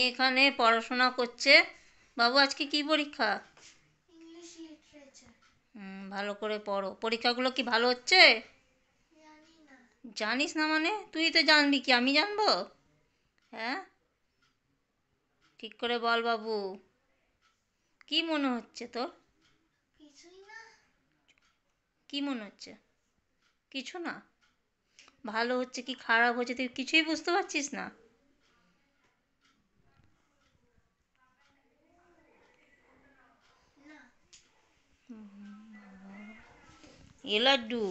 এখানে পড়াশোনা করছে। বাবু আজকে কি পরীক্ষা? English literature. ভালো করে পড়ো। পরীক্ষাগুলো কি ভালো হচ্ছে? জানি না। জানিস না মানে? তুই তো জানবি কি আমি জানবো? হ্যাঁ, ঠিক করে বল বাবু। কি মনে হচ্ছে তোর? কিছুই না। কি মনে হচ্ছে? কিছু না? ভালো হচ্ছে কি খারাপ হচ্ছে তুই কিছুই বুঝতে পারছিস না? না। এ লাড্ডু,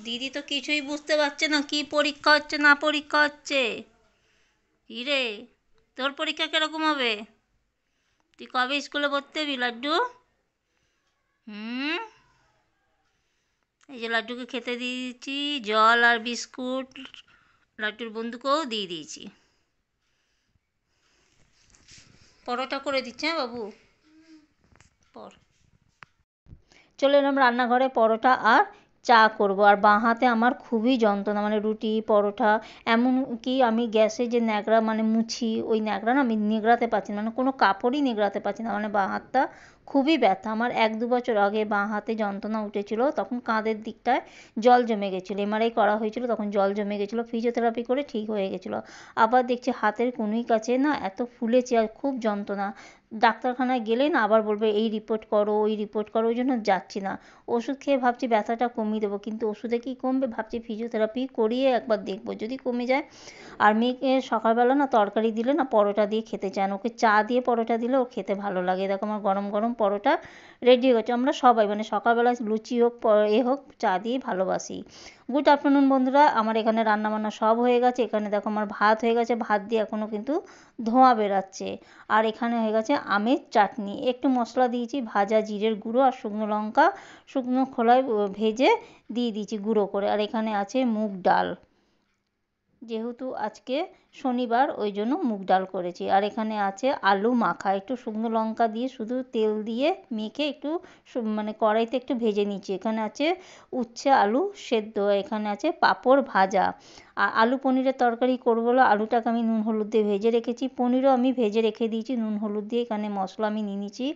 দিদি তো কিছুই বুঝতে পারছে না কি পরীক্ষা হচ্ছে না পরীক্ষা হচ্ছে। কি রে, তোর পরীক্ষা কিরকম হবে? তুই কবে স্কুলে ভর্তি হবি লাড্ডু? হুম, এই যে লাড্ডুকে খেতে দিয়ে দিয়েছি জল আর বিস্কুট, লাড্ডুর বন্ধুকেও দিয়ে দিয়েছি। পরোটা করে দিচ্ছে, হ্যাঁ বাবু? পর। চলে এলাম রান্নাঘরে, পরোটা আর চা করব। আর বাঁ হাতে আমার খুবই যন্ত্রণা, মানে রুটি পরোটা, এমনকি আমি গ্যাসে যে ন্যাকড়া মানে মুছি, ওই ন্যাকড়া না আমি নিগড়াতে পারছি না, মানে কোনো কাপড়ই নিগড়াতে পারছি না, মানে বাঁ হাতটা খুবই ব্যথা। আমার 1-2 বছর আগে বাঁ হাতে যন্ত্রণা উঠেছিল, তখন কাঁধের দিকটায় জল জমে গেছিলো, এমআরআই করা হয়েছিল, তখন জল জমে গেছিলো, ফিজিওথেরাপি করে ঠিক হয়ে গেছিলো। আবার দেখছি হাতের কনুই কাছে না এত ফুলেছে আর খুব যন্ত্রণা। ডাক্তারখানায় গেলে না আবার বলবে এই রিপোর্ট করো ওই রিপোর্ট করো, ওই জন্য যাচ্ছি না। ওষুধ খেয়ে ভাবছি ব্যথাটা কমিয়ে দেবো, কিন্তু ওষুধে কি কমবে? ভাবছি ফিজিওথেরাপি করিয়ে একবার দেখবো, যদি কমে যায়। আর মেয়েকে সকালবেলা না তরকারি দিলে না পরোটা দিয়ে খেতে চায় না, ওকে চা দিয়ে পরোটা দিলে ও খেতে ভালো লাগে। দেখো আমার গরম গরম পরোটা রেডি হয়ে গেছে। আমরা সবাই মানে সকালবেলা লুচি হোক এ হোক চা দিয়েই ভালোবাসি। গুড আফটারনুন বন্ধুরা, আমার এখানে রান্নাবান্না সব হয়ে গেছে। এখানে দেখো আমার ভাত হয়ে গেছে, ভাত দিয়ে এখনও কিন্তু ধোঁয়া বেরাচ্ছে। আর এখানে হয়ে গেছে আমের চাটনি, একটু মশলা দিয়েছি, ভাজা জিরের গুঁড়ো আর শুকনো লঙ্কা শুকনো খোলায় ভেজে দিয়ে দিয়েছি গুঁড়ো করে। আর এখানে আছে মুগ ডাল, যেহেতু আজকে শনিবার ওই জন্য মুগ ডাল করেছি। আর এখানে আছে আলু মাখা, একটু শুকনো লঙ্কা দিয়ে শুধু তেল দিয়ে মেখে একটু মানে কড়াইতে একটু ভেজে নিচ্ছি। এখানে আছে উচ্ছে আলু সেদ্ধ, এখানে আছে পাঁপড় ভাজা। আর আলু পনিরের তরকারি করবো বলে আলুটাকে আমি নুন হলুদ দিয়ে ভেজে রেখেছি, পনিরও আমি ভেজে রেখে দিয়েছি নুন হলুদ দিয়ে। এখানে মশলা আমি নিয়ে নিচ্ছি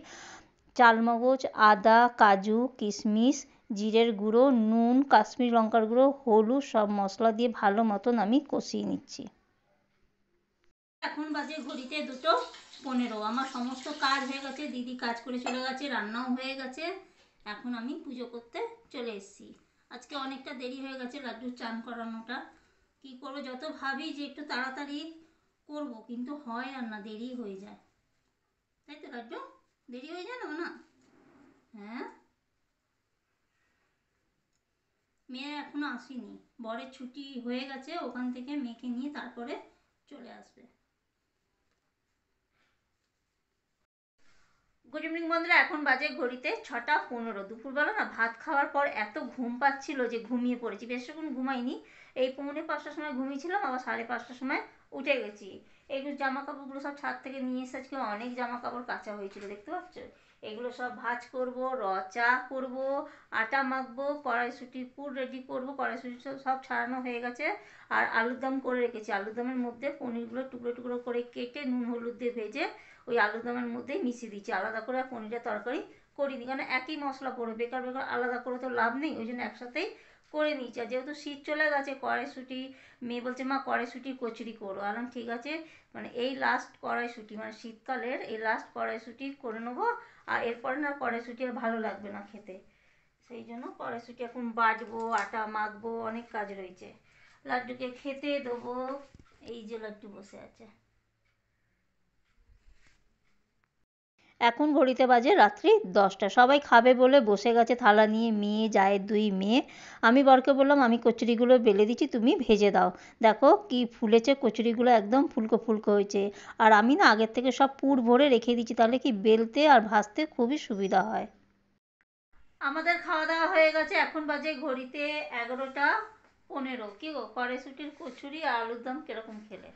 চালমগজ, আদা, কাজু, কিশমিশ, জিরের গুঁড়ো, নুন, কাশ্মীরি লঙ্কার গুঁড়ো, হলুদ, সব মশলা দিয়ে ভালো মতন আমি কষিয়ে নিচ্ছি। এখন বাজে ঘড়িতে 2:15, আমার সমস্ত কাজ হয়ে গেছে, দিদি কাজ করে চলে গেছে, রান্নাও হয়ে গেছে। এখন আমি পুজো করতে চলে এসেছি। আজকে অনেকটা দেরি হয়ে গেছে লাড্ডুর চান করানোটা। কি করবো, যত ভাবি যে একটু তাড়াতাড়ি করব কিন্তু হয় আর না, দেরি হয়ে যায়। তাই তো লাড্ডু, দেরি হয়ে যায় না? হ্যাঁ, মেয়ে এখনো আসেনি, বরের ছুটি হয়ে গেছে, ওখান থেকে মেয়েকে নিয়ে তারপরে চলে আসবে। গুড ইভিনিং বন্ধুরা, এখন বাজে ঘড়িতে 6:15। দুপুরবেলা না ভাত খাওয়ার পর এত ঘুম পাচ্ছিল যে ঘুমিয়ে পড়েছি, বেশিক্ষণ ঘুমাইনি। এই 4:45টার সময় ঘুমিয়েছিলাম, আবার 5:30টার সময় উঠে গেছি। এইগুলো জামা কাপড়গুলো সব ছাদ থেকে নিয়ে এসে আজকে অনেক জামা কাপড় কাচা হয়েছিল, দেখতে পাচ্ছ। এগুলো সব ভাঁজ করব, চা করব, আটা মাখবো, কড়াইশুঁটির পুর রেডি করব, কড়াইশুঁটি সব ছাড়ানো হয়ে গেছে। আর আলুর দম করে রেখেছি, আলুর দমের মধ্যে পনিরগুলো টুকরো টুকরো করে কেটে নুন হলুদ দিয়ে ভেজে ওই আলুর দমের মধ্যেই মিশিয়ে দিচ্ছি, আলাদা করে আর পনিরের তরকারি করিনি, কারণ একই মশলা পড়বে, বেকার বেকার আলাদা করে তো লাভ নেই, ওই জন্য একসাথেই করে নিচ্ছি। আর যেহেতু শীত চলে গেছে, কড়াইশুঁটি মেয়ে বলছে মা কড়াইশুঁটির কচুরি করো, আলাম ঠিক আছে, মানে এই লাস্ট কড়াইশুঁটি, মানে শীতকালের এই লাস্ট কড়াইশুঁটি করে নেবো। আর এরপরে না কড়াইশুঁটি আর ভালো লাগবে না খেতে, সেই জন্য কড়াইশুঁটি এখন বাটবো, আটা মাখবো, অনেক কাজ রয়েছে। লাড্ডুকে খেতে দেবো, এই যে লাড্ডু বসে আছে। এখন ঘড়িতে বাজে রাত্রি 10টা, সবাই খাবে বলে বসে গেছে থালা নিয়ে, মেয়ে জায়ের 2 মেয়ে। আমি বরকে বললাম আমি কচুরিগুলো বেলে দিচ্ছি, তুমি ভেজে দাও। দেখো কি ফুলেছে কচুরিগুলো, একদম ফুলকো ফুলকো হয়েছে। আর আমি না আগের থেকে সব পুর ভরে রেখে দিচ্ছি, তাহলে কি বেলতে আর ভাজতে খুবই সুবিধা হয়। আমাদের খাওয়া দাওয়া হয়ে গেছে, এখন বাজে ঘড়িতে 11:15। কি গো, কড়াইশুঁটির কচুরি আর আলুর দম কিরকম খেলে?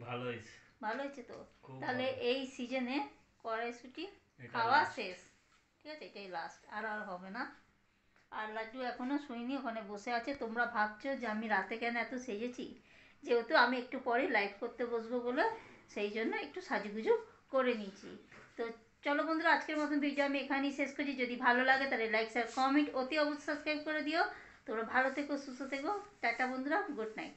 ভালো হয়েছে। ভালো হয়েছে তো? তাহলে এই সিজনে কড়াইশুঁটি খাওয়া শেষ, ঠিক আছে, এটাই লাস্ট, আর আর হবে না। আর লাড্ডু এখনো শুইনি, ওখানে বসে আছে। তোমরা ভাবছো যে আমি রাতে কেন এত সেজেছি, যেহেতু আমি একটু পরে লাইভ করতে বসবো বলে সেই জন্য একটু সাজুগুজু করে নিয়েছি। তো চলো বন্ধুরা, আজকের মতন ভিডিও আমি এখানেই শেষ করছি। যদি ভালো লাগে তাহলে লাইক শেয়ার কমেন্ট অতি অবশ্যই সাবস্ক্রাইব করে দিও। তোমরা ভালো থেকো, সুস্থ থেকো। টাটা বন্ধুরা, গুড নাইট।